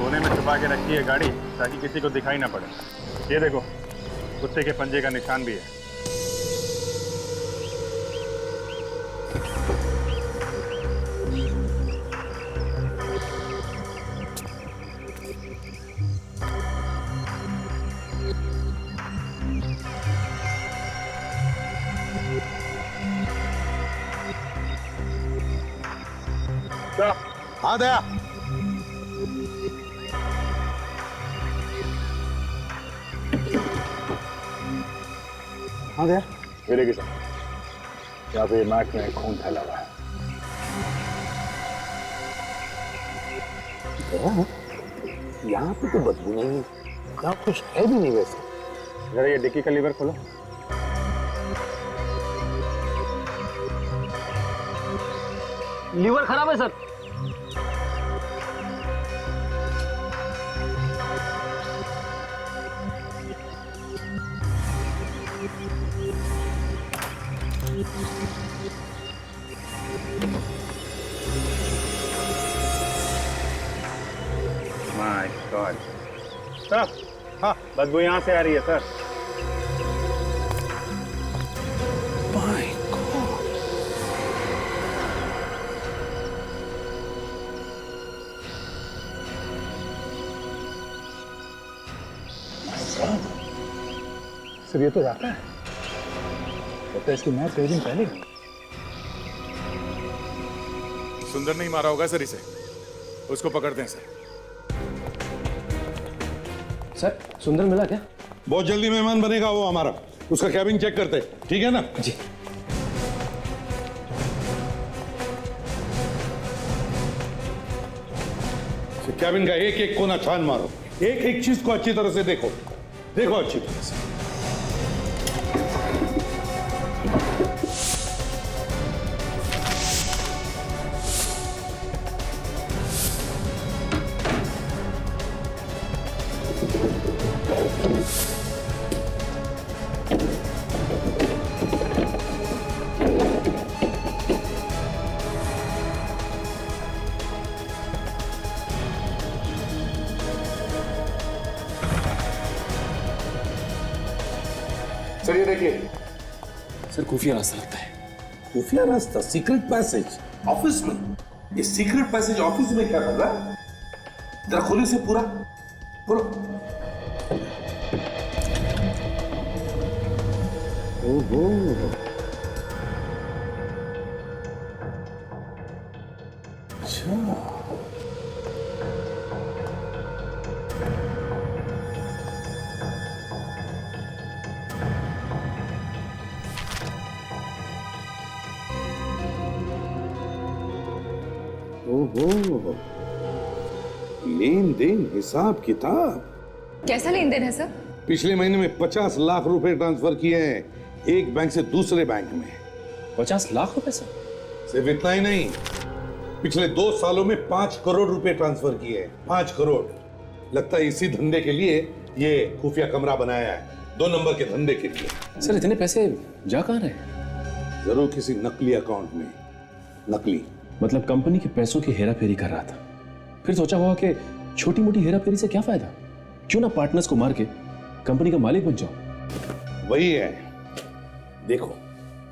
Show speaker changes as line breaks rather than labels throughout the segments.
कोने में छुपा के रखी है गाड़ी ताकि किसी को दिखाई ना पड़े। ये देखो, कुत्ते के पंजे का निशान भी है।
हाँ दया। हाँ दया।
मेरे किसान यहाँ पे मैट में खून फैला हुआ है।
यहाँ पे तो बदबू नहीं है, यहाँ कुछ है भी नहीं वैसे।
जरा ये डिक्की का लीवर खोलो।
लीवर खराब है सर।
माय गॉड सर, हाँ बदबू यहाँ से आ रही है सर।
My God.
सर ये तो राका है, लगता है इसकी मैच कई दिन पहले।
सुंदर नहीं मारा होगा सर इसे, उसको पकड़ते हैं सर।
सर सुंदर मिला क्या?
बहुत जल्दी मेहमान बनेगा वो हमारा, उसका कैबिन चेक करते, ठीक है ना?
जी।
कैबिन का एक एक कोना छान मारो, एक एक चीज को अच्छी तरह से देखो, देखो अच्छी तरह से।
सर ये देखिए।
सर खुफिया रास्ता लगता है।
खुफिया रास्ता, सीक्रेट पैसेज ऑफिस में। ये सीक्रेट पैसेज ऑफिस में क्या कर रहा है? जरा खोलिए से पूरा पूरा। ओहो, अच्छा। ओहो, लेन देन हिसाब किताब।
कैसा लेन देन है सर?
पिछले महीने में 50 लाख रुपए ट्रांसफर किए हैं, एक बैंक से दूसरे बैंक में।
50 लाख रुपए सर?
सिर्फ इतना ही नहीं, पिछले 2 सालों में 5 करोड़ रुपए ट्रांसफर किए हैं। 5 करोड़। लगता है इसी धंधे के लिए ये खुफिया कमरा बनाया है, 2 नंबर के धंधे के लिए।
सर इतने पैसे जा कहाँ रहे?
जरूर किसी नकली अकाउंट में। नकली
मतलब कंपनी के पैसों की हेरा फेरी कर रहा था, फिर सोचा होगा कि छोटी मोटी हेरा फेरी से क्या फायदा, क्यों ना पार्टनर्स को मार के कंपनी का मालिक बन जाओ।
वही है। देखो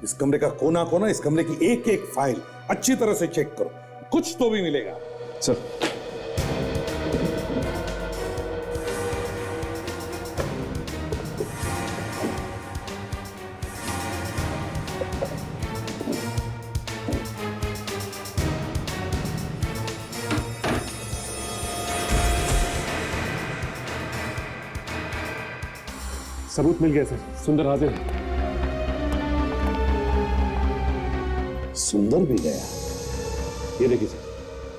इस कमरे का कोना कोना, इस कमरे की एक एक फाइल अच्छी तरह से चेक करो, कुछ तो भी मिलेगा।
सर
सबूत मिल गया सर, सुंदर हाजिर है।
सुंदर भी गया।
ये देखिए सर,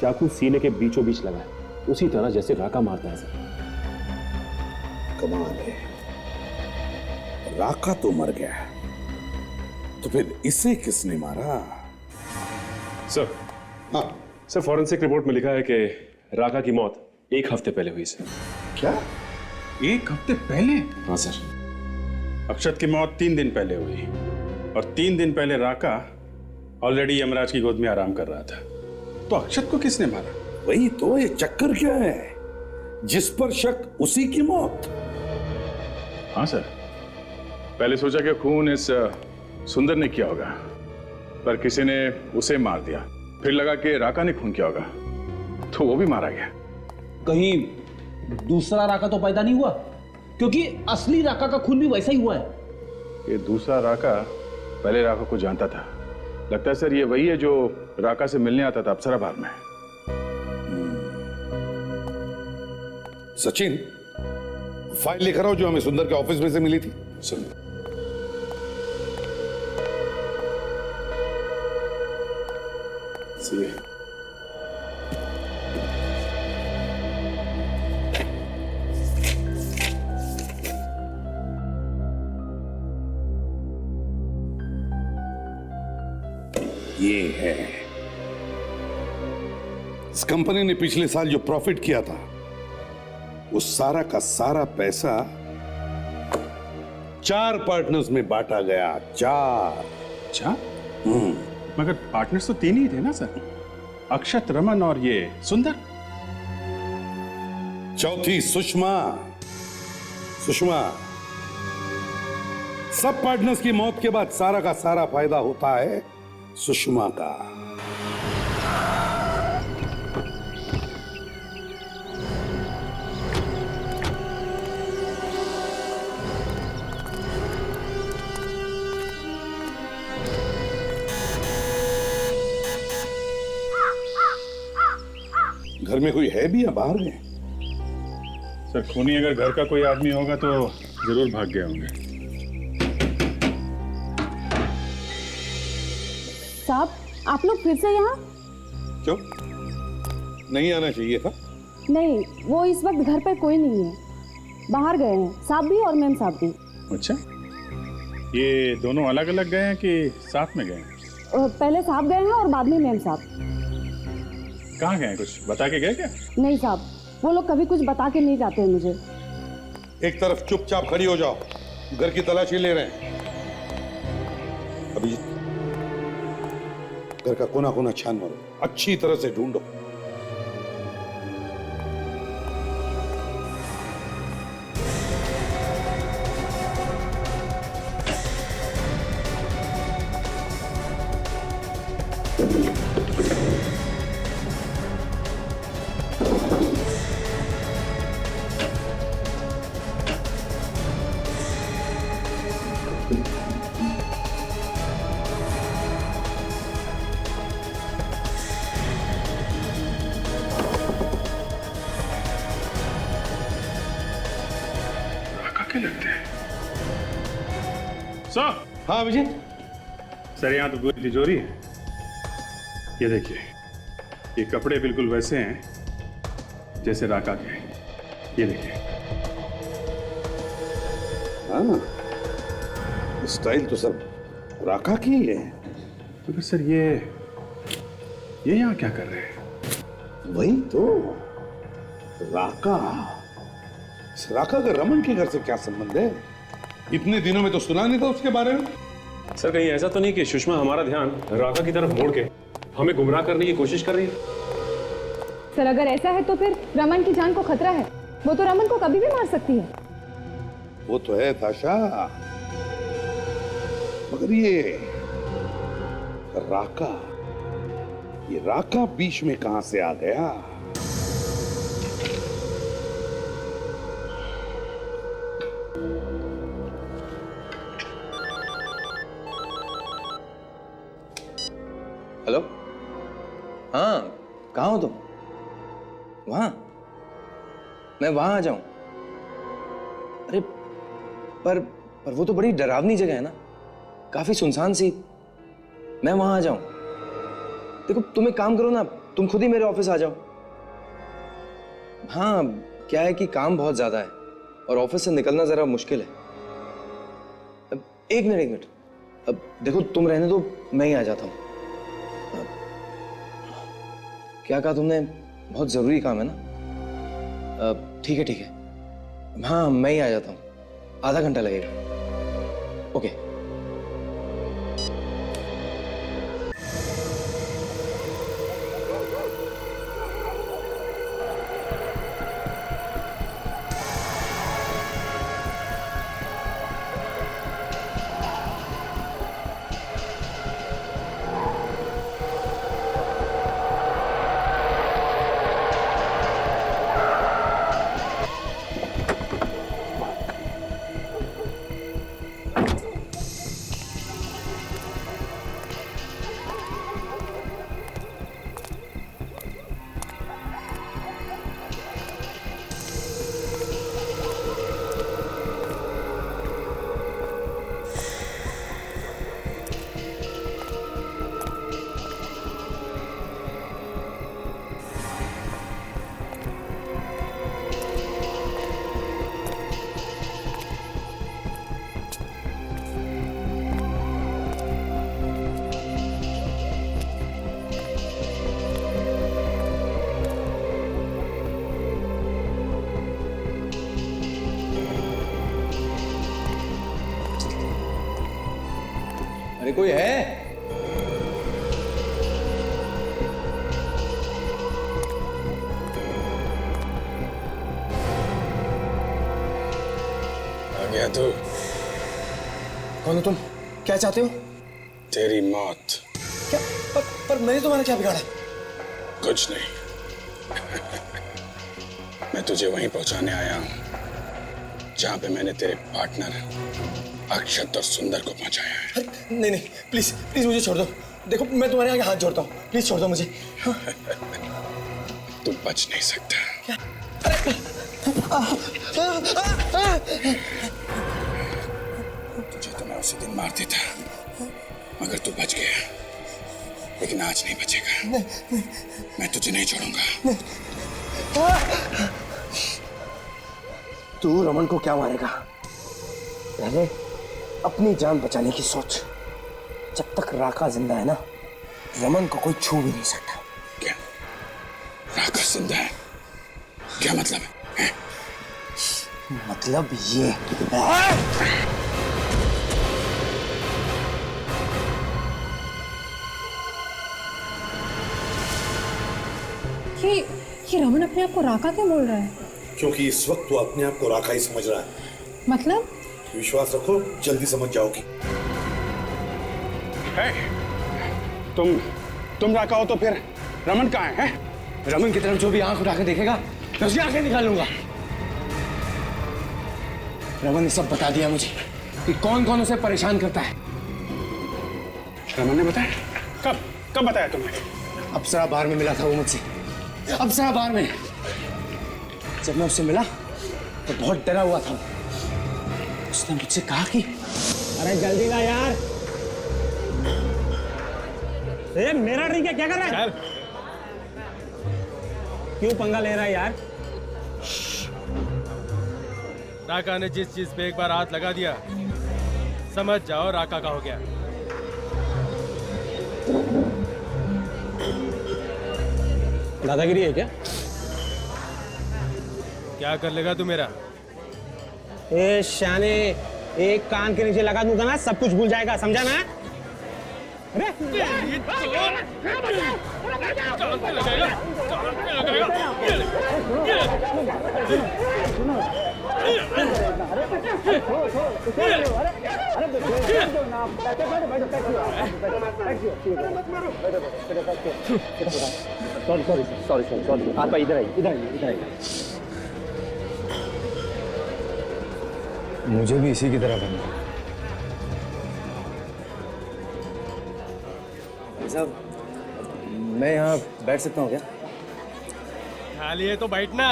चाकू सीने के बीचों बीच लगा है, उसी तरह जैसे राका मारता है सर।
कमाल है, राका तो मर गया, तो फिर इसे किसने मारा?
सर
हाँ
सर, फॉरेंसिक रिपोर्ट में लिखा है कि राका की मौत 1 हफ्ते पहले हुई सर।
क्या? 1 हफ्ते पहले?
हाँ सर।
अक्षत की मौत 3 दिन पहले हुई और 3 दिन पहले राका ऑलरेडी यमराज की गोद में आराम कर रहा था। तो अक्षत को किसने मारा?
वही तो, ये चक्कर क्या है? जिस पर शक उसी की मौत।
हाँ सर, पहले सोचा कि खून इस सुंदर ने किया होगा, पर किसी ने उसे मार दिया। फिर लगा कि राका ने खून किया होगा, तो वो भी मारा गया।
कहीं दूसरा राका तो पैदा नहीं हुआ? क्योंकि असली राका का खून भी वैसा ही हुआ है।
ये दूसरा राका पहले राका को जानता था। लगता है सर ये वही है जो राका से मिलने आता था अप्सरा बार में।
सचिन, फाइल लेकर आओ जो हमें सुंदर के ऑफिस में से मिली थी।
सुंदर सी
ये है, इस कंपनी ने पिछले साल जो प्रॉफिट किया था वो सारा का सारा पैसा 4 पार्टनर्स में बांटा गया। 4।
अच्छा, मगर पार्टनर्स तो 3 ही थे ना सर, अक्षत, रमन और ये सुंदर।
चौथी सुषमा। सुषमा, सब पार्टनर्स की मौत के बाद सारा का सारा फायदा होता है सुषमा का। घर में कोई है भी या बाहर गए?
सर खूनी अगर घर का कोई आदमी होगा तो जरूर भाग गए होंगे।
साहब, आप लोग फिर से यहाँ?
क्यों, नहीं आना चाहिए था?
नहीं, वो इस वक्त घर पे कोई नहीं है, बाहर गए हैं, साहब भी और मैम साहब भी।
अच्छा, ये दोनों अलग अलग गए हैं कि साथ में गए हैं?
पहले साहब गए हैं और बाद में मैम साहब।
कहाँ गए, कुछ बता के गए क्या? नहीं
साहब, वो लोग कभी कुछ बता के नहीं जाते हैं मुझे।
एक तरफ चुपचाप खड़ी हो जाओ, घर की तलाशी ले रहे हैं। अभिजीत, घर का कोना कोना छान मारो, अच्छी तरह से ढूंढो।
लगते हैं सर।
हाँ अभिजीत।
सर यहाँ तो पूरी तिजोरी है। ये देखिए, ये कपड़े बिल्कुल वैसे हैं जैसे राका के। ये देखिए।
हाँ, स्टाइल तो सब राका की ही है।
तो फिर सर ये यहाँ क्या कर रहे हैं?
वही तो, राका। इस राका का रमन के घर से क्या संबंध है? इतने दिनों में तो सुना नहीं था उसके बारे में।
सर कहीं ऐसा तो नहीं कि सुषमा हमारा ध्यान राका की तरफ मोड़ के हमें गुमराह करने की कोशिश कर रही है?
सर अगर ऐसा है तो फिर रमन की जान को खतरा है। वो तो रमन को कभी भी मार सकती है।
वो तो है ताशा, मगर ये राका बीच में कहां से आ गया?
हेलो, हाँ कहाँ हो तुम? वहां? मैं वहां आ जाऊं? अरे पर वो तो बड़ी डरावनी जगह है ना, काफी सुनसान सी। मैं वहां आ जाऊं? देखो तुम एक काम करो ना, तुम खुद ही मेरे ऑफिस आ जाओ। हाँ क्या है कि काम बहुत ज्यादा है और ऑफिस से निकलना जरा मुश्किल है। अब एक मिनट, अब देखो तुम रहने दो, मैं ही आ जाता हूँ। क्या कहा तुमने? बहुत जरूरी काम है ना? ठीक है, हाँ मैं ही आ जाता हूँ, आधा घंटा लगेगा। ओके। कोई है?
आ गया तू?
कौन हो तुम? क्या चाहते हो?
तेरी मौत।
क्या? पर मैंने तुम्हारा क्या बिगाड़ा?
कुछ नहीं। मैं तुझे वहीं पहुंचाने आया हूं जहां पे मैंने तेरे पार्टनर अक्षत और सुंदर को पहुंचाया है।
नहीं नहीं, प्लीज प्लीज मुझे छोड़ दो। देखो मैं तुम्हारे आगे हाथ जोड़ता हूँ, प्लीज छोड़ दो मुझे।
तू बच नहीं सकता। तुझे तो मैं उसी दिन मार देता मगर तू बच गया, लेकिन आज नहीं बचेगा। मैं तुझे नहीं छोड़ूंगा।
तू रमन को क्या मारेगा? पहले अपनी जान बचाने की सोच। जब तक राका जिंदा है ना, रमन को कोई छू भी नहीं सकता।
क्या राका जिंदा है? क्या मतलब है?
मतलब ये
ये रमन अपने आप को राका क्यों बोल रहा है?
क्योंकि इस वक्त वो अपने आप को राका ही समझ रहा है।
मतलब?
विश्वास रखो, जल्दी समझ जाओगी।
तुम राका हो तो फिर रमन कहाँ है?
रमन की तरफ जो भी आंख उठा के देखेगा मैं उसकी आंखें निकाल लूंगा। रमन ने सब बता दिया मुझे कि कौन कौन उसे परेशान करता है।
रमन ने बताया? कब बताया तुमने?
अप्सरा बार में मिला था वो मुझसे। अप्सरा बार में जब मैं उससे मिला तो बहुत डरा हुआ था। उसने मुझसे कहा कि
अरे जल्दी ला यार। ये मेरा ड्रिंक है, क्या कर रहा है? क्यों पंगा ले रहा है यार?
राका ने जिस चीज पे एक बार हाथ लगा दिया, समझ जाओ राका का हो गया।
दादागिरी है क्या?
क्या कर लेगा तू मेरा?
ए शाने, एक कान के नीचे लगा दूंगा ना, सब कुछ भूल जाएगा, समझा ना? अरे सॉरी आप इधर आइए।
मुझे भी इसी की तरह बनना। साहब, मैं यहाँ बैठ सकता हूँ क्या?
खाली है तो बैठना।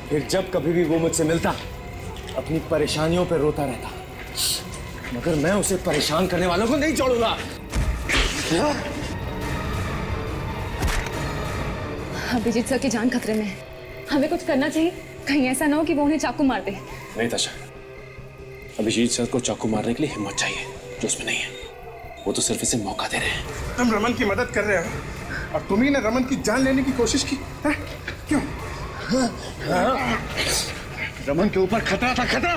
फिर जब कभी भी वो मुझसे मिलता अपनी परेशानियों पे रोता रहता, मगर मैं उसे परेशान करने वालों को नहीं छोड़ूंगा।
अभिजीत सर की जान खतरे में है, हमें कुछ करना चाहिए। कहीं ऐसा ना हो कि वो उन्हें चाकू मार दे।
नहीं ताशा, अभिजीत सर को चाकू मारने के लिए हिम्मत चाहिए जो उसमें नहीं है। वो तो सिर्फ इसे मौका दे रहे हैं।
तुम रमन की मदद कर रहे हो और तुम ही ने रमन की जान लेने की कोशिश की है? क्यों?
रमन के ऊपर खतरा था, खतरा।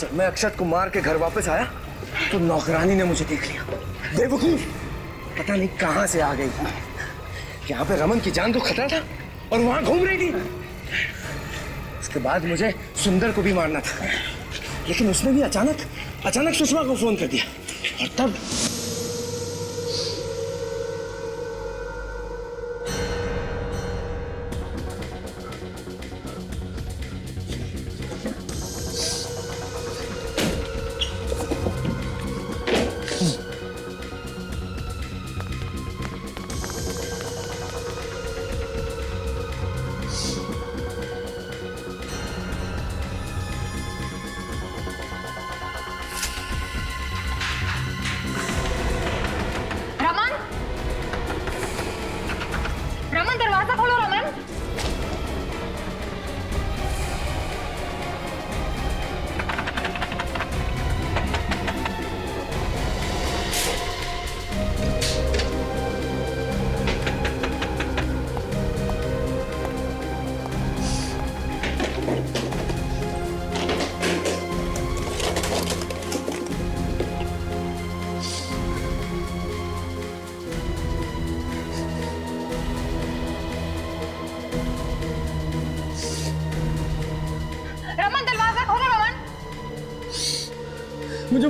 जब मैं अक्षत को मार के घर वापस आया तो नौकरानी ने मुझे देख लिया। बेवकूफ, पता नहीं कहां से आ गई। यहाँ पे रमन की जान को खतरा था और वहां घूम रही थी। उसके बाद मुझे सुंदर को भी मारना था, लेकिन उसने भी अचानक सुषमा को फोन कर दिया और तब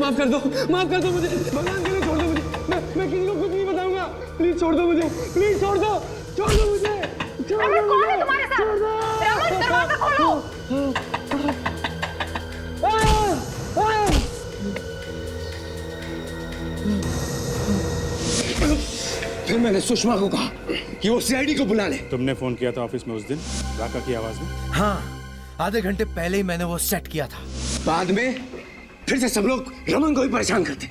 माफ कर दो मुझे, भगवान के लिए छोड़ दो मुझे, मैं किसी को कुछ नहीं बताऊंगा, प्लीज छोड़ दो मुझे, प्लीज छोड़ दो मुझे,
रमन कौन है तुम्हारे साथ? रमन दरवाजा खोलो।
फिर मैंने सुषमा को कहा कि वो सीआईडी को बुला ले।
तुमने फोन किया था ऑफिस में उस दिन राका की आवाज में?
हाँ, आधे घंटे पहले ही मैंने वो सेट किया था।
बाद में फिर से सब लोग रमन को ही परेशान करते।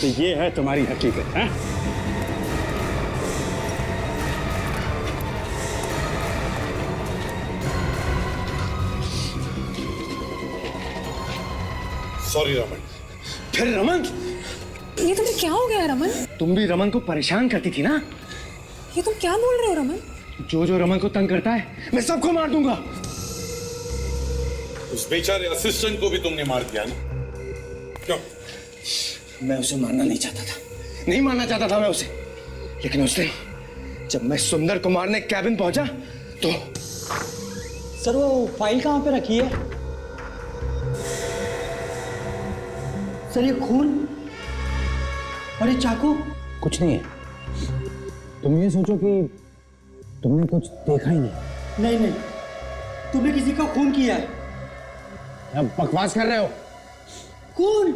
तो ये है तुम्हारी हकीकत है?
सॉरी रमन।
फिर रमन,
ये तुम्हें क्या हो गया रमन?
तुम भी रमन को परेशान करती थी ना?
ये तुम क्या बोल रहे हो रमन?
जो रमन को तंग करता है मैं सबको मार दूंगा।
उस बेचारे असिस्टेंट को भी तुमने मार दिया ना? क्यों?
मैं उसे मारना नहीं चाहता था, नहीं मारना चाहता था मैं उसे, लेकिन उस दिन जब मैं सुंदर को मारने कैबिन पहुंचा तो।
सर वो फाइल कहाँ पे रखी है? सर ये खून और ये चाकू?
कुछ नहीं है। तुम ये सोचो कि तुमने कुछ देखा ही नहीं।
नहीं, तुमने किसी का खून किया है।
अब बकवास कर रहे हो।
खून?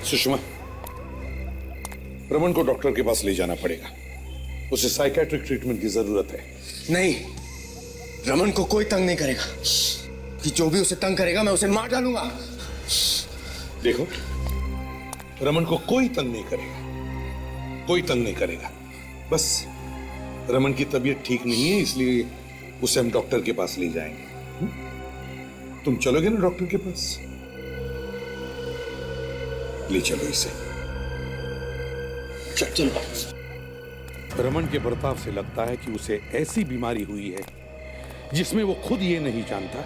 सुषमा, रमन को डॉक्टर के पास ले जाना पड़ेगा, उसे साइकेट्रिक ट्रीटमेंट की जरूरत है।
नहीं, रमन को कोई तंग नहीं करेगा, कि जो भी उसे तंग करेगा मैं उसे मार डालूंगा।
देखो, रमन को कोई तंग नहीं करेगा, कोई तंग नहीं करेगा। बस रमन की तबीयत ठीक नहीं है, इसलिए उसे हम डॉक्टर के पास ले जाएंगे। तुम चलोगे ना डॉक्टर के पास? ले चलो इसे। चलो। रमन के बर्ताव से लगता है कि उसे ऐसी बीमारी हुई है जिसमें वो खुद ये नहीं जानता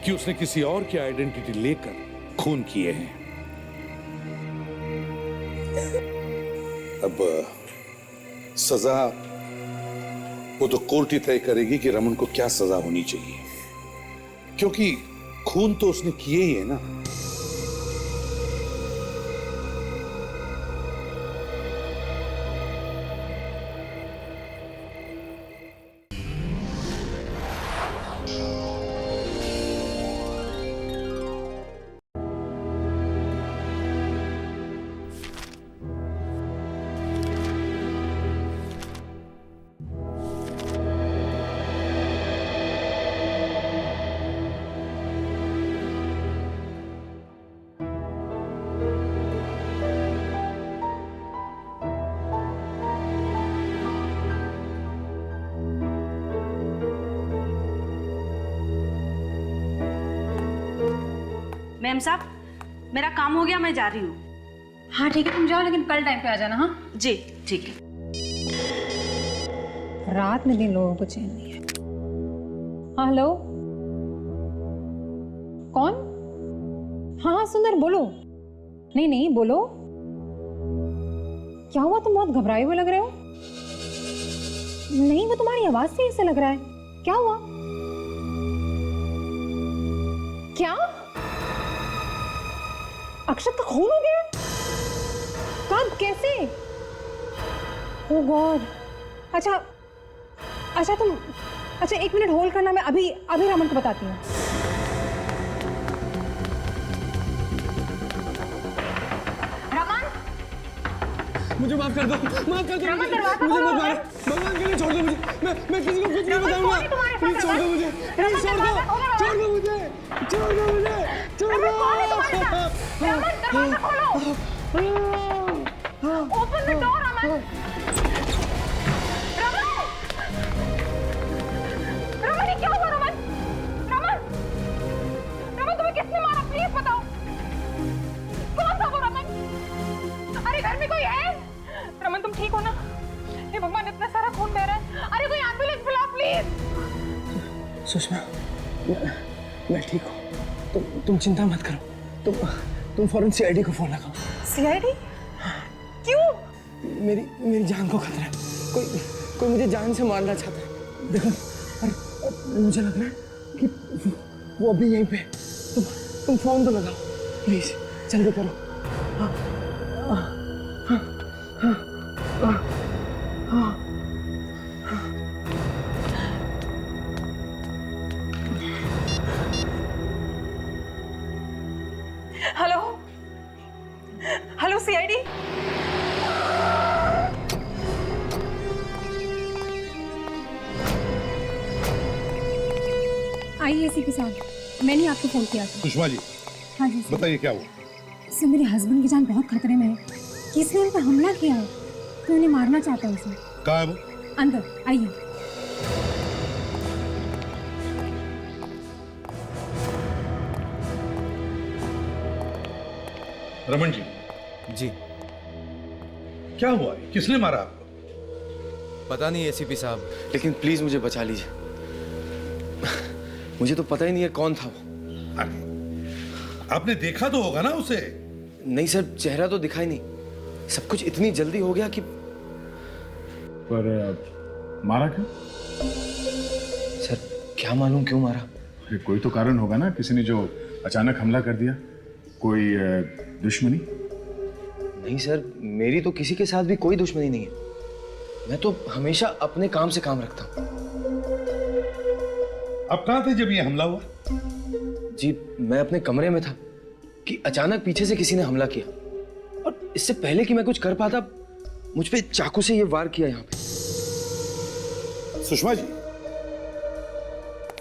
कि उसने किसी और की आइडेंटिटी लेकर खून किए हैं। अब सजा वो तो कोर्ट ही तय करेगी कि रमन को क्या सजा होनी चाहिए, क्योंकि खून तो उसने किए ही है ना।
मैम साहब, मेरा काम हो गया, मैं जा रही हूँ।
हाँ ठीक है, तुम जाओ, लेकिन कल टाइम पे आ जाना। हाँ
जी ठीक है।
रात में भी लोगों को चैन नहीं है। हाँ हेलो, कौन? हाँ सुंदर बोलो। नहीं बोलो, क्या हुआ? तुम बहुत घबराए हुए लग रहे हो। नहीं, वो तुम्हारी आवाज से ऐसा लग रहा है। क्या हुआ? क्या अक्षत का खून हो गया? कब? कैसे? ओह गॉड। अच्छा तुम, अच्छा 1 मिनट होल्ड करना, मैं अभी रमन को बताती हूँ। रमन,
मुझे माफ कर दो।
रमन दरवाजा खोलो।
भगवान के लिए छोड़ दो मुझे, मैं किसी को कुछ नहीं बताऊंगा। प्लीज छोड़ दो मुझे, प्लीज छोड़ दो मुझे, छोड़ दो।
रमन दरवाजा खोलो। Open the door Raman. Raman ये क्या हुआ? रमन तुम्हें किसने मारा? प्लीज बताओ, कौन था वो रमन? अरे घर में कोई है? रमन तुम ठीक हो ना? हे भगवान, इतना सारा खून बह रहा है। अरे कोई एम्बुलेंस बुलाओ प्लीज।
सुषमा, मैं ठीक हूँ, तुम चिंता मत करो। तुम फौरन सीआईडी को फोन लगाओ।
सीआईडी? क्यों?
मेरी जान को खतरा है।
कोई मुझे जान से मारना चाहता है। देखो, और मुझे लग रहा है कि वो अभी यहीं पे। तुम फोन तो लगाओ प्लीज, जल्दी करो। हाँ, हाँ, हाँ, हाँ, हाँ, हाँ।
Hello hello CID.
आइए एसीपी साहब, मैंने आपको फोन किया था।
सुषमा जी,
हाँ जी
बताइए क्या हुआ?
सर, मेरे हस्बैंड की जान बहुत खतरे में है। किसी ने उन पर हमला किया है, तो उन्हें मारना चाहता है उसे।
कहाँ है वो?
अंदर आइए।
रमन जी।
जी।
क्या हुआ? किसने मारा आपको?
पता नहीं एसीपी साहब, लेकिन प्लीज मुझे बचा लीजिए। मुझे तो पता ही नहीं है कौन था वो।
आपने देखा तो होगा ना उसे?
नहीं सर, चेहरा तो दिखाई नहीं। सब कुछ इतनी जल्दी हो गया कि।
पर मारा क्यों?
सर क्या मालूम क्यों मारा।
अरे कोई तो कारण होगा ना, किसी ने जो अचानक हमला कर दिया। कोई दुश्मनी?
नहीं सर, मेरी तो किसी के साथ भी कोई दुश्मनी नहीं है। मैं तो हमेशा अपने काम से काम रखता हूँ।
आप कहाँ थे जब ये हमला हुआ?
जी मैं अपने कमरे में था कि अचानक पीछे से किसी ने हमला किया, और इससे पहले कि मैं कुछ कर पाता, मुझ पे चाकू से ये वार किया यहाँ पे।
सुषमा जी,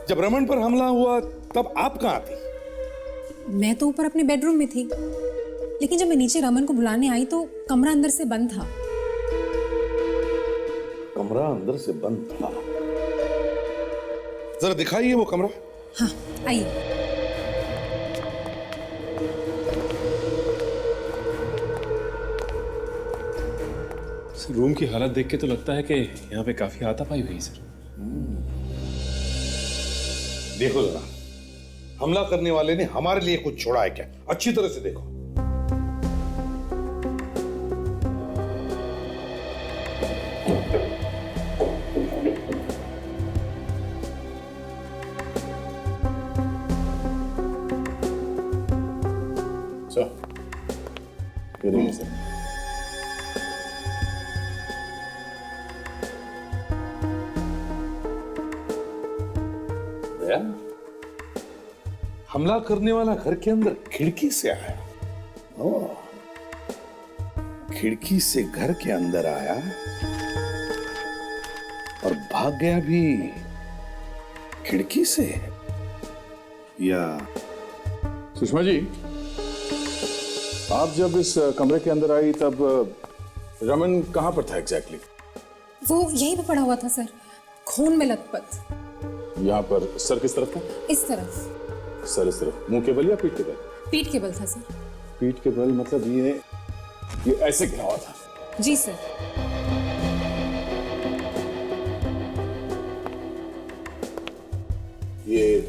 जब रमन पर हमला हुआ तब आप कहाँ थी?
मैं तो ऊपर अपने बेडरूम में थी, लेकिन जब मैं नीचे रमन को बुलाने आई तो कमरा अंदर से बंद था।
कमरा अंदर से बंद था? जरा दिखाइए वो कमरा।
हाँ आइए।
रूम की हालत देख के तो लगता है कि यहाँ पे काफी हाथापाई हुई सर।
देखो जरा, हमला करने वाले ने हमारे लिए कुछ छोड़ा है क्या? अच्छी तरह से देखो।
ये देखिए सर।
हमला करने वाला घर के अंदर खिड़की से आया। ओह, खिड़की से घर के अंदर आया और भाग गया भी खिड़की से? या
सुषमा जी, आप जब इस कमरे के अंदर आई तब रमन कहां पर था एग्जैक्टली?
वो यहीं पे पड़ा हुआ था सर, खून में लथपथ।
यहाँ पर सर किस तरफ था?
इस तरफ।
सर इस तरफ, मुंह के बल या पीठ के बल?
पीठ के बल था सर।
पीठ के बल मतलब ये ऐसे गिरा हुआ था?
जी सर।
ये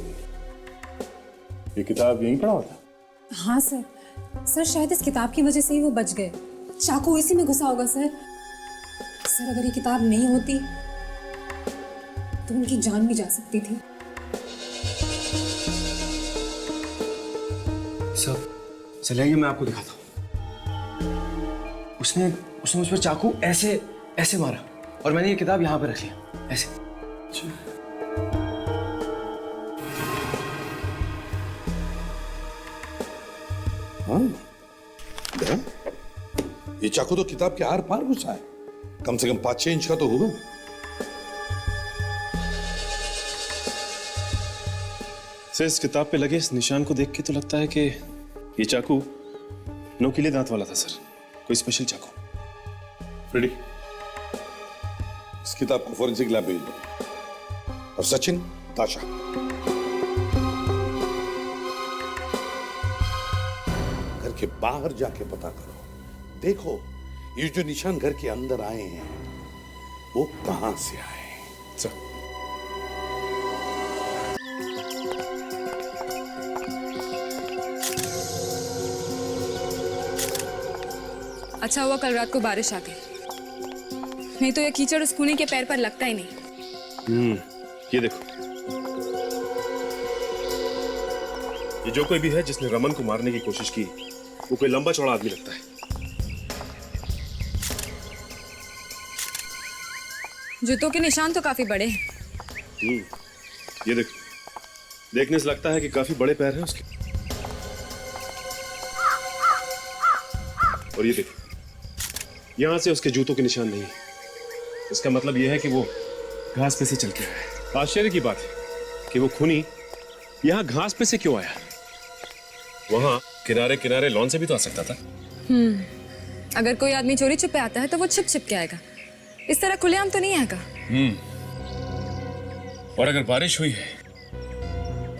किताब यहीं पड़ा हुआ था?
हाँ सर। सर शायद इस किताब की वजह से ही वो बच गए। चाकू इसी में घुसा होगा सर। सर अगर ये किताब नहीं होती तो उनकी जान भी जा सकती थी।
सब चलिए मैं आपको दिखाता हूँ। उसने मुझ पर चाकू ऐसे ऐसे मारा और मैंने ये किताब यहाँ पे रख लिया ऐसे।
हाँ, ये चाकू तो किताब के आर पार घुसा है। कम से कम 5-6 इंच का तो होगा।
सर इस किताब पे लगे इस निशान को देख के तो लगता है कि ये चाकू नोकीले दांत वाला था सर, कोई स्पेशल चाकू।
फ्रेडी, इस किताब को फॉरेंसिक लैब भेज दो। और सचिन, ताशा, घर के बाहर जाके पता करो। देखो ये जो निशान घर के अंदर आए हैं वो कहां से आए। सर
अच्छा हुआ कल रात को बारिश आ गई,
नहीं तो ये कीचड़ उस खूनी के पैर पर लगता ही नहीं।
ये देखो, ये जो कोई भी है जिसने रमन को मारने की कोशिश की, वो कोई लंबा चौड़ा आदमी लगता है।
जूतों के निशान तो काफी बड़े हैं।
ये देखो, देखने से लगता है कि काफी बड़े पैर हैं उसके। और ये देखो, यहां से उसके जूतों के निशान नहीं है। इसका मतलब यह है कि वो घास पे से चल के आया है। आश्चर्य की बात है कि वो खूनी यहां घास पे से क्यों आया? वहां किनारे किनारे लॉन से भी तो आ सकता था।
अगर कोई आदमी चोरी छुपे आता है तो वो छुप छुप के आएगा, इस तरह खुलेआम तो नहीं आएगा।
और अगर बारिश हुई है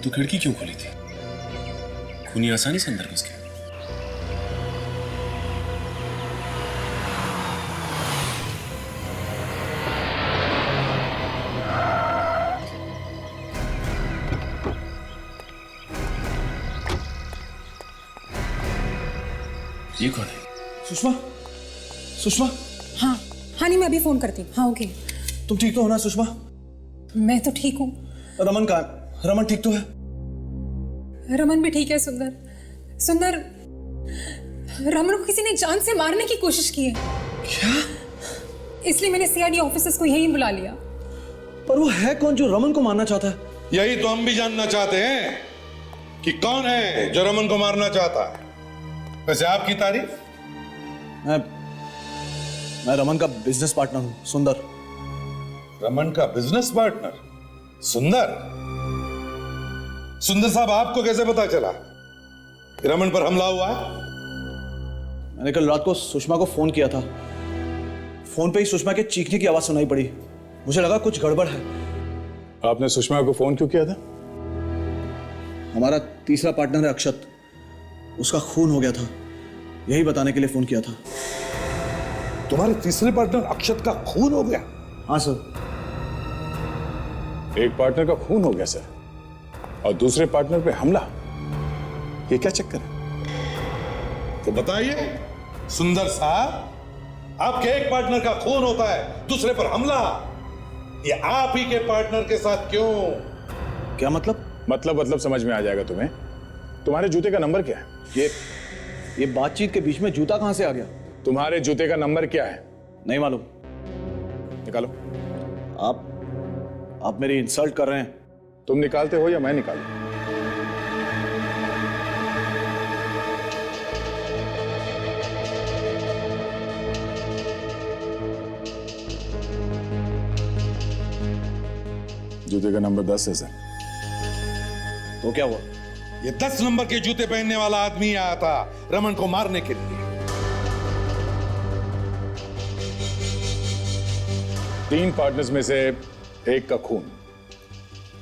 तो खिड़की क्यों खुली थी? खूनी आसानी से अंदर घुस गया। ये कौन है?
सुषमा, सुषमा।
हाँ हाँ, नहीं मैं अभी फोन करती हूँ। हाँ ओके।
तुम ठीक तो हो ना सुषमा?
मैं तो ठीक हूँ।
रमन कहाँ है? रमन ठीक तो है?
रमन भी ठीक है। सुंदर, सुंदर, रमन को किसी ने जान से मारने की कोशिश की है।
क्या?
इसलिए मैंने सीआईडी ऑफिसर्स को यहीं बुला लिया।
पर वो है कौन जो रमन को मारना चाहता है?
यही तो हम भी जानना चाहते हैं कि कौन है जो रमन को मारना चाहता है। वैसे आपकी तारीफ?
मैं रमन का बिजनेस पार्टनर हूं, सुंदर।
रमन का बिजनेस पार्टनर सुंदर? सुंदर साहब, आपको कैसे पता चला कि रमन पर हमला हुआ है?
मैंने कल रात को सुषमा को फोन किया था। फोन पे ही सुषमा के चीखने की आवाज सुनाई पड़ी। मुझे लगा कुछ गड़बड़ है।
आपने सुषमा को फोन क्यों किया था?
हमारा तीसरा पार्टनर है अक्षत, उसका खून हो गया था, यही बताने के लिए फोन किया था।
तुम्हारे तीसरे पार्टनर अक्षत का खून हो गया?
हाँ सर।
एक पार्टनर का खून हो गया सर, और दूसरे पार्टनर पे हमला? ये क्या चक्कर है?
तो बताइए सुंदर साहब, आपके एक पार्टनर का खून होता है, दूसरे पर हमला, ये आप ही के पार्टनर के साथ क्यों?
क्या मतलब?
मतलब समझ में आ जाएगा तुम्हें। तुम्हारे जूते का नंबर क्या है?
ये बातचीत के बीच में जूता कहां से आ गया?
तुम्हारे जूते का नंबर क्या है?
नहीं मालूम।
निकालो।
आप मेरी इंसल्ट कर रहे हैं।
तुम निकालते हो या मैं निकालूं? जूते का नंबर 10 है सर।
तो क्या हुआ?
ये 10 नंबर के जूते पहनने वाला आदमी आया था रमन को मारने के लिए।
3 पार्टनर्स में से एक का खून,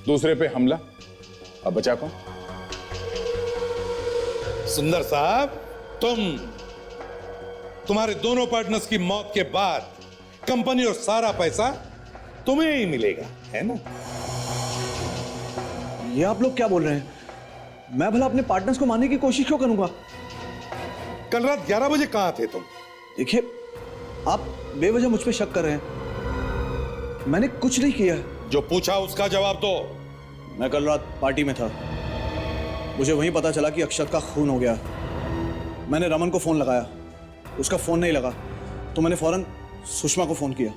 दूसरे पे हमला, अब बचा कौन?
सुंदर साहब, तुम्हारे दोनों पार्टनर्स की मौत के बाद कंपनी और सारा पैसा तुम्हें ही मिलेगा, है ना?
ये आप लोग क्या बोल रहे हैं? मैं भला अपने पार्टनर्स को मारने की कोशिश क्यों करूंगा?
कल रात 11 बजे कहां थे तुम?
देखिए, आप बेवजह मुझ पे शक कर रहे हैं। मैंने कुछ नहीं किया।
जो पूछा उसका जवाब दो।
मैं कल रात पार्टी में था, मुझे वहीं पता चला कि अक्षत का खून हो गया। मैंने रमन को फोन लगाया, उसका फोन नहीं लगा, तो मैंने फौरन सुषमा को फोन किया।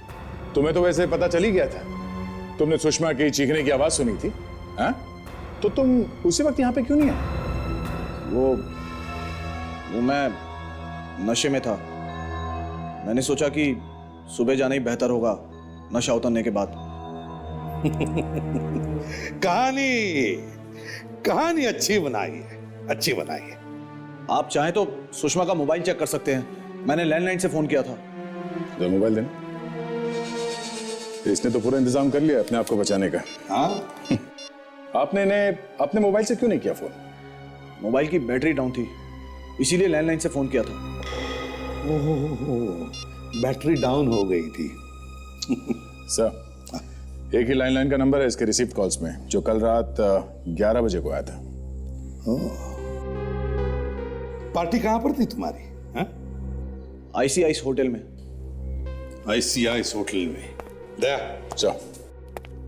तुम्हें तो वैसे पता चल ही गया था, तुमने सुषमा की चीखने की आवाज सुनी थी, हाँ? तो तुम उसी वक्त यहाँ पे क्यों नहीं आए?
वो मैं नशे में था। मैंने सोचा कि सुबह जाना ही बेहतर होगा नशा उतरने के बाद।
कहानी अच्छी बनाई है, अच्छी बनाई है।
आप चाहें तो सुषमा का मोबाइल चेक कर सकते हैं, मैंने लैंडलाइन से फोन किया था।
तो मोबाइल देना। इसने तो पूरा इंतजाम कर लिया अपने आप को बचाने का।
हाँ?
आपने मोबाइल से क्यों नहीं किया फोन?
मोबाइल की बैटरी डाउन थी, इसीलिए लैंडलाइन से फोन किया था।
बैटरी डाउन हो गई थी।
सर, एक ही लैंडलाइन का नंबर है इसके रिसीव्ड कॉल्स में, जो कल रात 11 बजे को आया था।
पार्टी कहां पर थी तुम्हारी?
आईसी आइस होटल में।
ICI इस होटल में। दया,
जाओ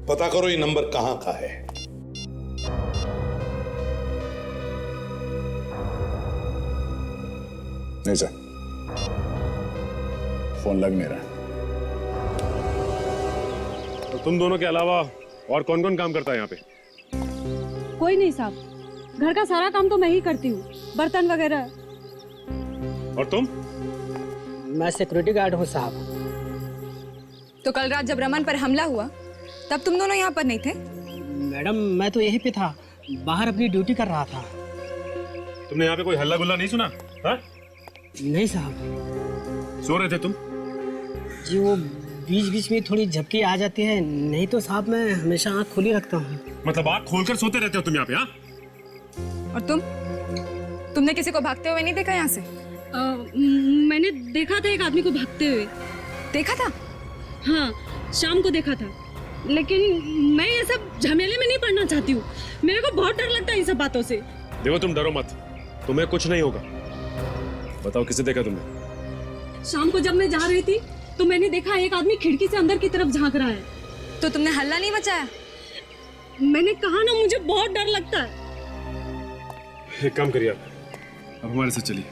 पता करो ये नंबर कहां का है।
नहीं सर, फोन लग नहीं रहा।
तो तुम दोनों के अलावा और कौन कौन काम करता है यहाँ पे?
कोई नहीं साहब, घर का सारा काम तो मैं ही करती हूँ, बर्तन वगैरह।
और तुम?
मैं सिक्योरिटी गार्ड हूँ साहब।
तो कल रात जब रमन पर हमला हुआ तब तुम दोनों यहाँ पर नहीं थे?
मैडम मैं तो यहीं पे था, बाहर अपनी ड्यूटी कर रहा था।
तुमने यहाँ पे कोई हल्ला गुल्ला नहीं सुना? हाँ?
नहीं साहब।
सो रहे थे तुम?
जी वो बीच बीच में थोड़ी झपकी आ जाती है, नहीं तो साहब मैं हमेशा आँख खुली रखता हूँ।
मतलब आँख खोलकर सोते रहते हो तुम यहाँ पे? हाँ?
और तुमने किसी को भागते हुए नहीं देखा यहाँ से?
मैंने देखा था एक आदमी को भागते हुए।
देखा था?
हाँ, शाम को देखा था, लेकिन मैं ये सब झमेले में नहीं पड़ना चाहती हूँ। मेरे को बहुत डर लगता है इन सब बातों से।
देखो तुम डरो मत, तुम्हें कुछ नहीं होगा। बताओ किसे देखा तुमने?
शाम को जब मैं जा रही थी तो मैंने देखा एक आदमी खिड़की से अंदर की तरफ झांक रहा है।
तो तुमने हल्ला नहीं मचाया?
मैंने कहा ना, मुझे बहुत डर लगता है।
एक काम करिए आप, अब हमारे साथ चलिए।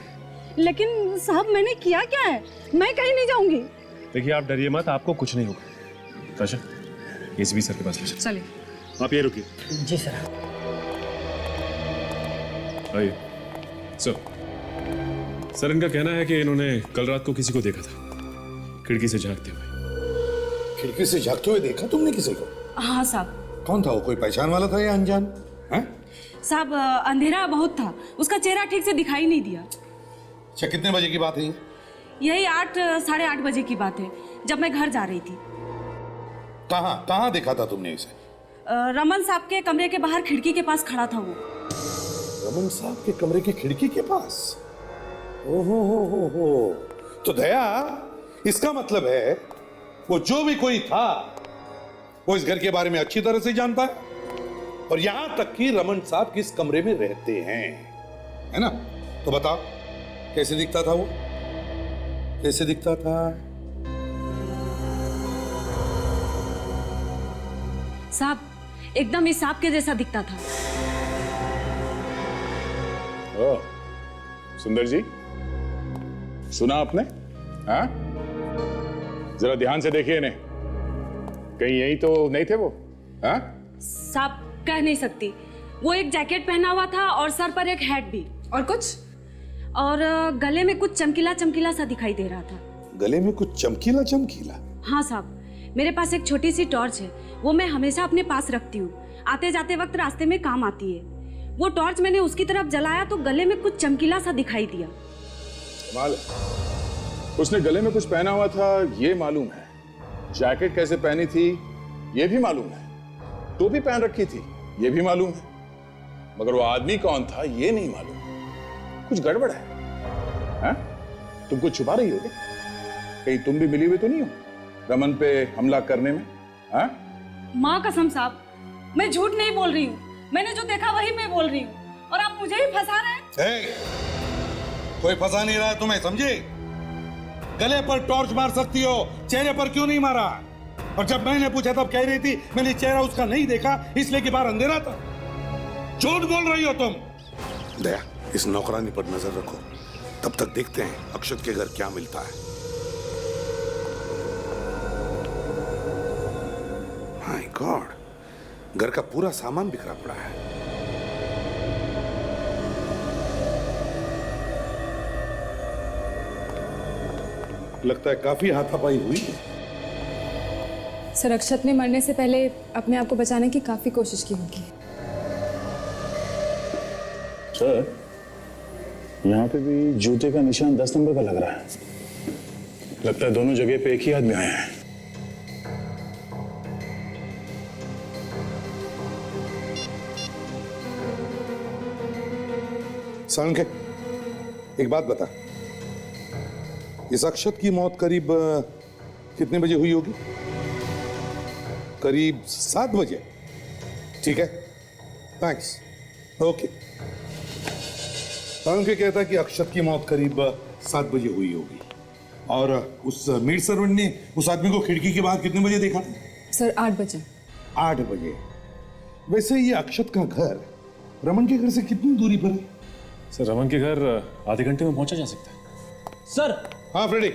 लेकिन साहब मैंने किया क्या है? मैं कहीं नहीं जाऊंगी।
देखिए आप डरिए मत, आपको कुछ नहीं होगा। ताशा, एसपी सर के पास ले चलो।
चलिए।
आप ये रुकिए।
जी सर।
आइए। सर इनका कहना है कि इन्होंने कल रात को किसी को देखा था खिड़की से झांकते हुए।
खिड़की से झांकते हुए देखा तुमने किसी को?
हाँ साहब।
कौन था वो? कोई पहचान वाला था या अनजान?
साहब अंधेरा बहुत था, उसका चेहरा ठीक से दिखाई नहीं दिया।
अच्छा, कितने बजे की बात है ये?
यही 8 साढ़े 8 बजे की बात है, जब मैं घर जा रही थी।
कहाँ देखा था तुमने इसे?
रमन साहब के कमरे के बाहर खिड़की के पास खड़ा था वो।
रमन साहब के कमरे की खिड़की के पास? ओहो हो। तो दया, इसका मतलब है वो जो भी कोई था वो इस घर के बारे में अच्छी तरह से जानता है, और यहां तक कि रमन साहब किस कमरे में रहते हैं, है ना? तो बताओ कैसे दिखता था वो? कैसे दिखता था?
साहब एकदम इस सांप के जैसा दिखता था।
ओह, सुंदर जी, सुना आपने? हाँ, जरा ध्यान से देखिए इन्हें, कहीं यही तो नहीं थे वो? हाँ?
साहब कह नहीं सकती, वो एक जैकेट पहना हुआ था और सर पर एक हैट भी।
और कुछ?
और गले में कुछ चमकीला चमकीला सा दिखाई दे रहा था।
गले में कुछ चमकीला चमकीला?
हाँ साहब, मेरे पास एक छोटी सी टॉर्च है, वो मैं हमेशा अपने पास रखती हूँ, आते जाते वक्त रास्ते में काम आती है। वो टॉर्च मैंने उसकी तरफ जलाया तो गले में कुछ चमकीला सा दिखाई दिया।
कमाल है, उसने गले में कुछ पहना हुआ था ये मालूम है, जैकेट कैसे पहनी थी ये भी मालूम है, टोपी पहन रखी थी ये भी मालूम है, मगर वो आदमी कौन था ये नहीं मालूम। कुछ गड़बड़ है। हाँ? तुम कुछ छुपा रही हो क्या? कहीं तुम भी मिली हुई तो नहीं हो रमन पे हमला करने में? हाँ?
माँ कसम साहब, मैं झूठ नहीं बोल रही हूँ, मैंने जो देखा वही मैं बोल रही हूँ, और आप मुझे ही फंसा रहे हैं।
कोई फंसा नहीं रहा है तुम्हें, समझे? गले पर टॉर्च मार सकती हो, चेहरे पर क्यों नहीं मारा? और जब मैंने पूछा तब कह रही थी मैंने चेहरा उसका नहीं देखा इसलिए कि बाहर अंधेरा था। झूठ बोल रही हो तुम। दया, इस नौकरानी पर नजर रखो, तब तक देखते हैं अक्षत के घर क्या मिलता है। माय गॉड, घर का पूरा सामान बिखरा पड़ा है। लगता है काफी हाथापाई हुई है।
सर, अक्षत ने मरने से पहले अपने आप को बचाने की काफी कोशिश की होगी।
सर, यहाँ पे भी जूते का निशान 10 नंबर का लग रहा है। लगता है दोनों जगह पे एक ही आदमी आया है।
सांके, एक बात बता, इस अक्षत की मौत करीब कितने बजे हुई होगी? करीब 7 बजे। ठीक है, थैंक्स, ओके। सांके कहता है कि अक्षत की मौत करीब 7 बजे हुई होगी, और उस मेड सर्वेंट ने उस आदमी को खिड़की के बाहर कितने बजे देखा?
सर 8 बजे।
8 बजे। वैसे ये अक्षत का घर रमन के घर से कितनी दूरी पर है?
सर रमन के घर आधे घंटे में पहुंचा जा सकता है।
सर।
हाँ फ्रेडी,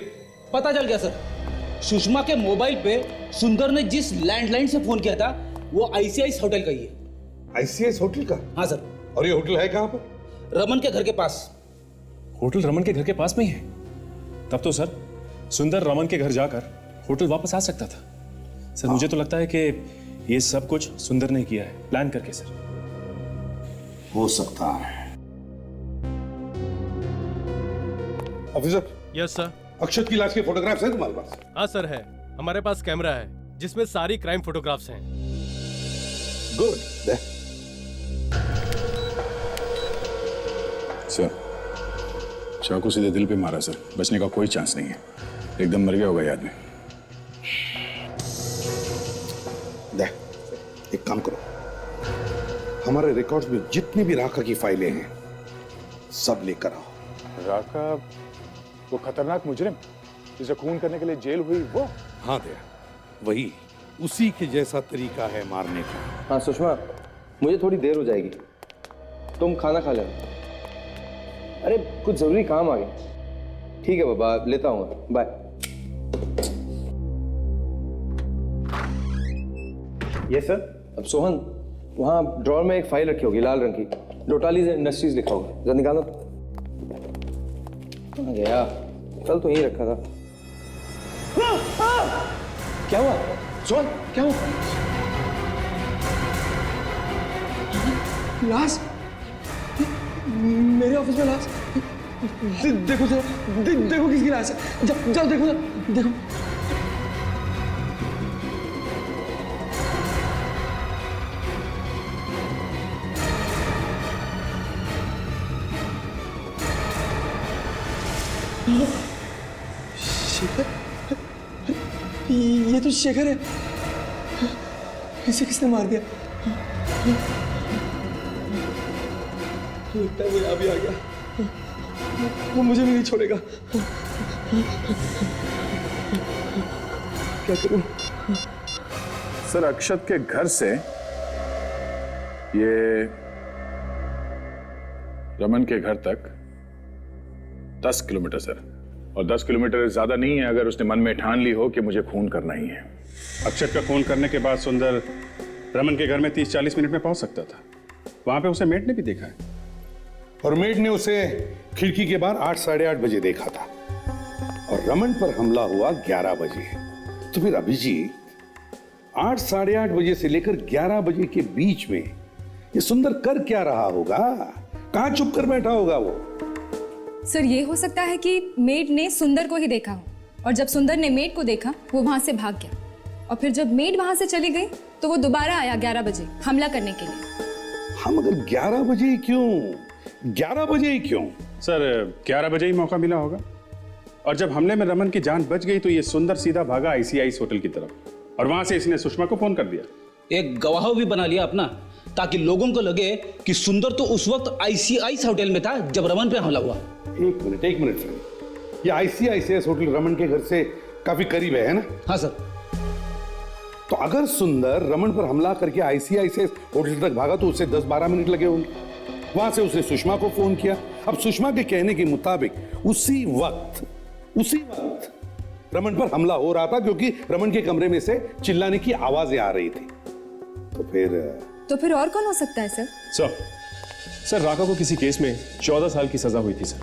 पता चल गया सर। सुषमा के मोबाइल पे सुंदर ने जिस लैंडलाइन से फोन किया था वो आईसीआईस होटल का ही है।
आईसीआईस होटल का?
हाँ सर।
और ये होटल है कहाँ पर?
रमन के घर के पास।
होटल रमन के घर के पास में ही है? तब तो सर सुंदर रमन के घर जाकर होटल वापस आ सकता था। सर मुझे तो लगता है कि ये सब कुछ सुंदर ने किया है, प्लान करके। सर
हो सकता है। ऑफिसर।
Yes sir.
अक्षत की लाश के फोटोग्राफ्स हैं तुम्हारे पास?
हाँ सर है, हमारे पास कैमरा है जिसमें सारी क्राइम फोटोग्राफ्स हैं।
गुड।
सर चाकू सीधे दिल पे मारा सर, बचने का कोई चांस नहीं है, एकदम मर गया होगा ये आदमी।
एक काम करो, हमारे रिकॉर्ड्स में जितनी भी राका की फाइलें हैं सब लेकर आओ।
राका वो खतरनाक मुजरिम जिसे खून करने के लिए जेल हुई वो?
हाँ दया, वही, उसी के जैसा तरीका है मारने का।
हाँ सुषमा, मुझे थोड़ी देर हो जाएगी, तुम खाना खा लेना। अरे कुछ जरूरी काम आ गया। ठीक है बाबा, लेता हूँ, बाय।
Yes sir.
अब सोहन, वहाँ ड्रॉर में एक फाइल रखी होगी लाल रंग की, लोटालीज इंडस्ट्रीज लिखा होगा, जरा निकालना। गया, कल तो यहीं रखा था। क्या हुआ सोहन, क्या हुआ?
लाश मेरे ऑफिस में लाश। देखो जरा, देखो किसकी लाश है। जाओ देखो, देखो। शेखर, ये तो शेखर है। इसे किसने मार दिया? लगता है वो यहाँ भी आ गया, वो मुझे भी नहीं छोड़ेगा। क्या करूं?
सर अक्षत के घर से ये रमन के घर तक 10 किलोमीटर सर, और 10 किलोमीटर ज्यादा नहीं है अगर उसने मन में ठान ली हो कि मुझे खून करना ही है।
अक्षत का खून करने के बाद सुंदर रमन के घर में 30-40 मिनट में पहुंच सकता था। वहां पे उसे मेड ने भी देखा है,
और मेड ने उसे खिड़की के बाहर 8-8:30 बजे देखा था, और रमन पर हमला हुआ 11 बजे। तो फिर अभिजीत 8-8:30 बजे से लेकर 11 बजे के बीच में ये सुंदर कर क्या रहा होगा? कहां छुप कर बैठा होगा वो?
सर ये हो सकता है कि मेड ने सुंदर को ही देखा हो, और जब सुंदर ने मेड को देखा वो वहां से भाग गया, और फिर जब मेड वहां से चली गई तो वो दोबारा आया 11 बजे हमला करने के लिए।
हम अगर 11 बजे क्यों? 11 बजे ही क्यों?
सर 11 बजे ही मौका मिला होगा, और जब हमले में रमन की जान बच गई तो ये सुंदर सीधा भागा आईसीआईस होटल की तरफ, और वहां से इसने सुषमा को फोन कर दिया।
एक गवाह भी बना लिया अपना, ताकि लोगों को लगे कि सुंदर तो उस वक्त आईसीआईस होटल में था जब रमन पे हमला हुआ।
एक मिनट फ्रेंड, ये आईसीआईसीएस होटल रमन के घर से काफी करीब है ना?
हाँ सर।
तो अगर सुंदर रमन पर हमला करके आईसीआईसीएस होटल तक भागा तो उसे 10-12 मिनट लगे होंगे। वहां से उसने सुषमा को फोन किया। अब सुषमा के कहने के मुताबिक उसी वक्त रमन पर हमला हो रहा था, क्योंकि रमन के कमरे में से चिल्लाने की आवाजें आ रही थी। तो फिर और कौन हो सकता है सर?
सर राका को किसी केस में 14 साल की सजा हुई थी सर,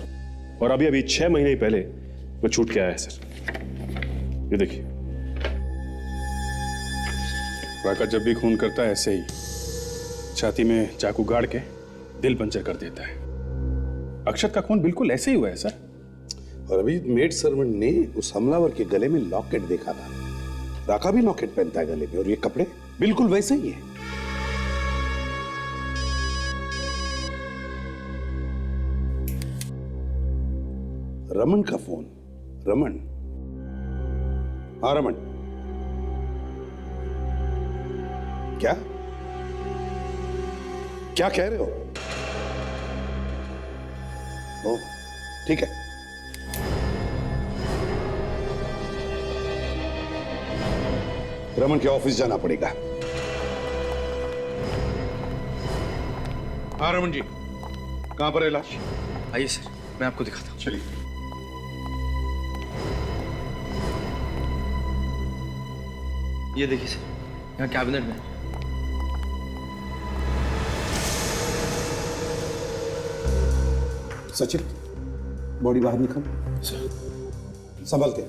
और अभी 6 महीने पहले वो छूट के आया है सर। ये देखिए,
राका जब भी खून करता है ऐसे ही छाती में चाकू गाड़ के दिल पंचर कर देता है। अक्षत का खून बिल्कुल ऐसे ही हुआ है सर।
और अभी मेड सर्वेंट ने उस हमलावर के गले में लॉकेट देखा था। राका भी लॉकेट पहनता है गले में, और ये कपड़े बिल्कुल वैसे ही है। रमन का फोन। रमन? हाँ रमन, क्या क्या कह रहे हो? ओ, ठीक है। रमन के ऑफिस जाना पड़ेगा। हाँ रमन जी, कहां पर है लाश?
आइए सर, मैं आपको दिखाता हूँ।
चलिए।
ये देखिए सर, यहाँ कैबिनेट में।
सचिन, बॉडी बाहर निकाल। संभल के।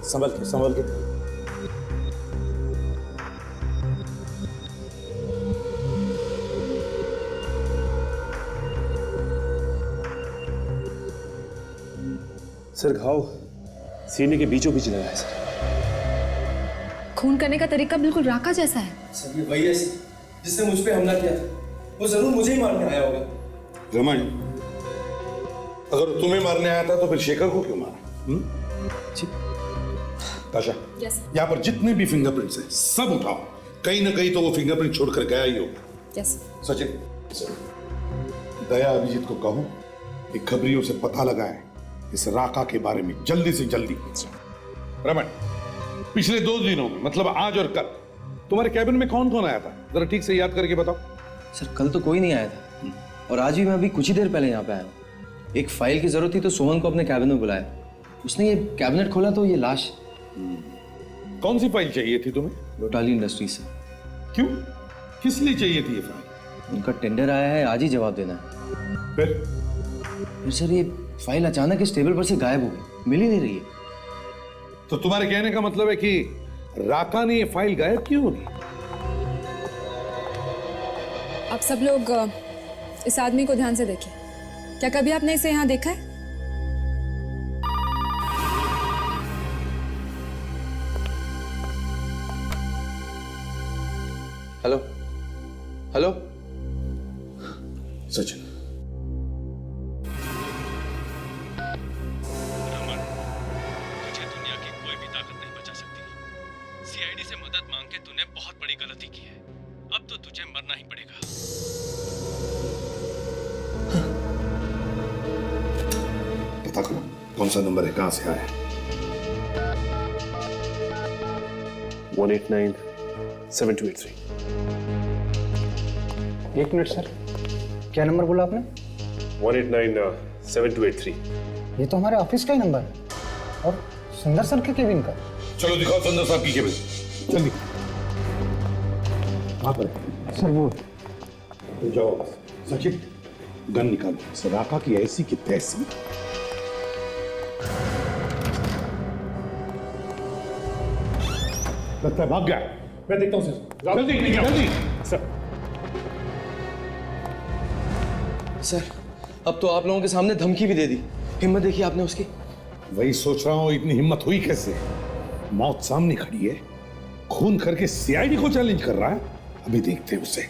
संभल के, संभल के।
सर घाव सीने के बीचों बीच लगा है सर।
खून करने का तरीका बिल्कुल राका जैसा है।
सर ये वही है जिसने मुझ पे हमला किया था, वो जरूर मुझे ही मारने आया होगा।
रमन, अगर तुम्हें मारने आया था तो फिर शेखर को क्यों मारा? ताशा, यहाँ पर जितने भी फिंगरप्रिंट्स हैं सब उठाओ, कहीं ना कहीं तो वो फिंगरप्रिंट छोड़कर गया ही होगा। सचिन, दया अभिजीत को कहो कि खबरियों से पता लगाए इस राका के बारे में जल्दी से जल्दी। रमन, पिछले 2 दिनों में, मतलब आज और कल, तुम्हारे कैबिन में कौन कौन आया था? जरा ठीक से याद करके बताओ।
सर कल तो कोई नहीं आया था, और आज भी मैं अभी कुछ ही देर पहले यहाँ पे आया हूँ। एक फाइल की जरूरत थी तो सोहन को अपने कैबिन में बुलाया, उसने ये कैबिनेट खोला तो ये लाश।
कौन सी फाइल चाहिए थी तुम्हें?
लोटाली इंडस्ट्रीज से।
क्यों, किस लिए चाहिए थी ये फाइल?
उनका टेंडर आया है, आज ही जवाब देना है। फिर सर ये फाइल अचानक इस टेबल पर से गायब हो गई, मिल ही नहीं रही है।
तो तुम्हारे कहने का मतलब है कि राका ने ये फाइल गायब क्यों होगी?
आप सब लोग इस आदमी को ध्यान से देखिए। क्या कभी आपने इसे यहाँ देखा है?
हेलो हेलो
सचिन,
तुझे दुनिया की कोई भी ताकत नहीं बचा सकती। सीआईडी से मदद मांग के तूने बहुत बड़ी गलती की है, अब तो तुझे मरना ही पड़ेगा।
पता करो कौन सा नंबर है, कहां से आया है।
1897283।
1 मिनट सर, क्या नंबर बोला आपने?
1897283।
ये तो हमारे ऑफिस का ही नंबर है, और सुंदर सर के केबिन का।
चलो दिखाओ सुंदर साहब की केबिन, जल्दी। कहां पर है?
सर वो
तो जाओ। सचिन, गन निकालो। राका की ऐसी की तैसी। लगता है भाग गया।
मैं देखता हूँ सर।
जल्दी जल्दी।
सर अब तो आप लोगों के सामने धमकी भी दे दी, हिम्मत देखी आपने उसकी।
वही सोच रहा हूं, इतनी हिम्मत हुई कैसे? मौत सामने खड़ी है, खून करके सीआईडी को चैलेंज कर रहा है। अभी देखते हैं उसे।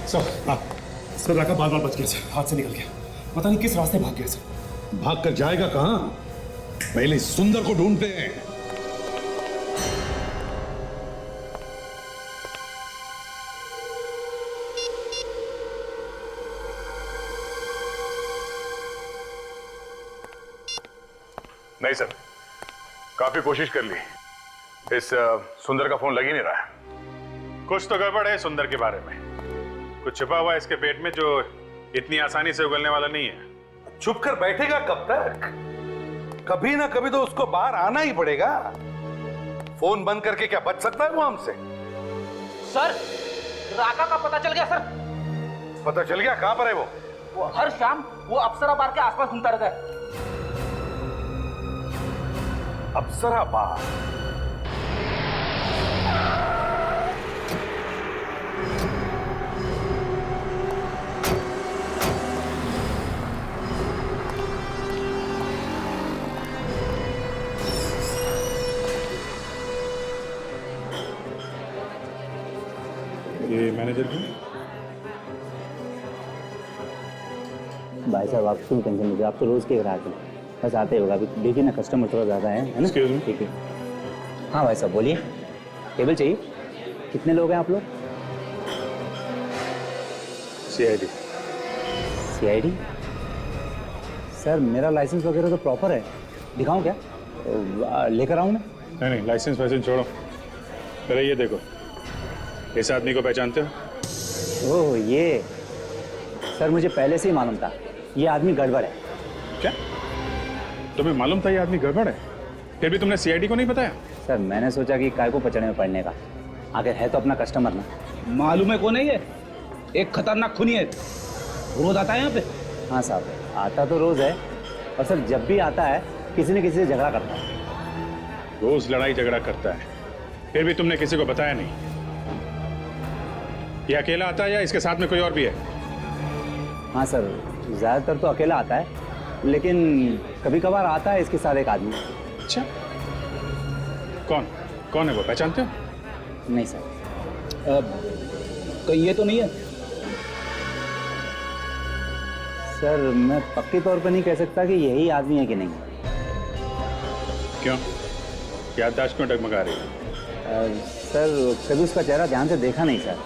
सर राका बार बार बच गया सर, हाथ से निकल गया, पता नहीं किस रास्ते भाग गया सर।
भाग कर जाएगा कहां? पहले सुंदर को ढूंढते हैं।
नहीं सर, काफी कोशिश कर ली, इस सुंदर का फोन लग ही नहीं रहा है।
कुछ तो गड़बड़ है सुंदर के बारे में, कुछ छुपा हुआ है इसके पेट में जो इतनी आसानी से उगलने वाला नहीं है।
चुप कर बैठेगा कब तक? कभी ना कभी तो उसको बाहर आना ही पड़ेगा। फोन बंद करके क्या बच सकता है वो हमसे?
सर राका का पता चल गया सर।
पता चल गया? कहां पर है वो?
हर शाम वो अप्सरा बार के आसपास घूमता रहता है।
अप्सरा बार?
ये मैनेजर की?
भाई साहब आप क्यों टेंशन लीजिए, आप तो रोज के ग्राहक हैं, बस आते होगा। अभी देखिए ना कस्टमर थोड़ा ज़्यादा है ना। ठीक है। हाँ भाई साहब बोलिए, टेबल चाहिए? कितने लोग हैं आप लोग?
सीआईडी।
सीआईडी? सर मेरा लाइसेंस वगैरह तो प्रॉपर है, दिखाऊं क्या? लेकर आऊं मैं?
नहीं, लाइसेंस वाइसेंस छोड़ो, पहले ये देखो, इस आदमी को पहचानते हो?
ओह ये, सर मुझे पहले से ही मालूम था ये आदमी गड़बड़ है।
क्या तुम्हें मालूम था ये आदमी गड़बड़ है, फिर भी तुमने सीआईडी को नहीं बताया?
सर मैंने सोचा कि काय को पचड़े में पड़ने का, आखिर है तो अपना कस्टमर ना।
मालूम है कौन है ये? एक खतरनाक खूनी है, रोज आता है यहाँ पे।
हाँ साहब, आता तो रोज है, और सर जब भी आता है किसी न किसी से झगड़ा करता है।
रोज लड़ाई झगड़ा करता है, फिर भी तुमने किसी को बताया नहीं? ये अकेला आता है या इसके साथ में कोई और भी है?
हाँ सर, ज्यादातर तो अकेला आता है, लेकिन कभी कभार आता है इसके साथ एक आदमी।
अच्छा, कौन है वो, पहचानते हो?
नहीं सर।
कहीं ये तो नहीं है?
सर मैं पक्के तौर पर नहीं कह सकता कि यही आदमी है कि नहीं।
क्यों, याददाश्त क्यों डगमगा रही है?
सर कभी उसका चेहरा ध्यान से देखा नहीं सर,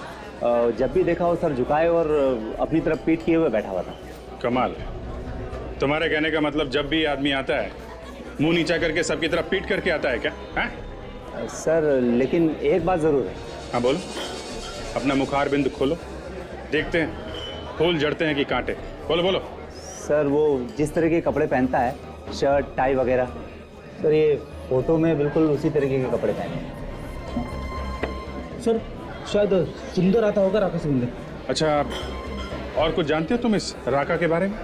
जब भी देखा वो सर झुकाए और अपनी तरफ पीठ किए हुए बैठा हुआ था।
कमाल, तुम्हारे कहने का मतलब जब भी आदमी आता है मुंह नीचा करके सबकी तरफ पीट करके आता है क्या? है
सर लेकिन एक बात जरूर है।
हाँ बोलो, अपना मुखार बिंद खोलो, देखते हैं फूल जड़ते हैं कि कांटे। बोलो बोलो।
सर वो जिस तरह के कपड़े पहनता है, शर्ट टाई वगैरह, सर ये फोटो में बिल्कुल उसी तरीके के कपड़े पहने हैं।
सर शायद सुंदर आता होगा, राका सुंदर।
अच्छा, और कुछ जानते हो तुम इस राका के बारे में?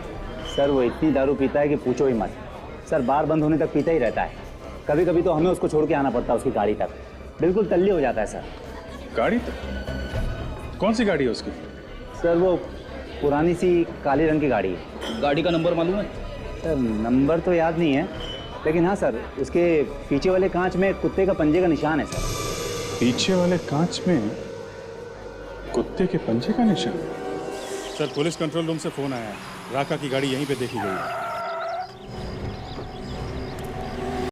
सर वो इतनी दारू पीता है कि पूछो ही मत। सर बार बंद होने तक पीता ही रहता है, कभी कभी तो हमें उसको छोड़ के आना पड़ता है उसकी गाड़ी तक, बिल्कुल तल्ली हो जाता है सर।
गाड़ी तक? कौन सी गाड़ी है उसकी?
सर वो पुरानी सी काले रंग की गाड़ी है।
गाड़ी का नंबर मालूम है?
सर नंबर तो याद नहीं है, लेकिन हाँ सर उसके पीछे वाले कांच में कुत्ते का पंजे का निशान है सर।
पीछे वाले कांच में कुत्ते के पंजे का निशान? सर पुलिस कंट्रोल रूम से फोन आया है, राका की गाड़ी यहीं पे देखी गई है।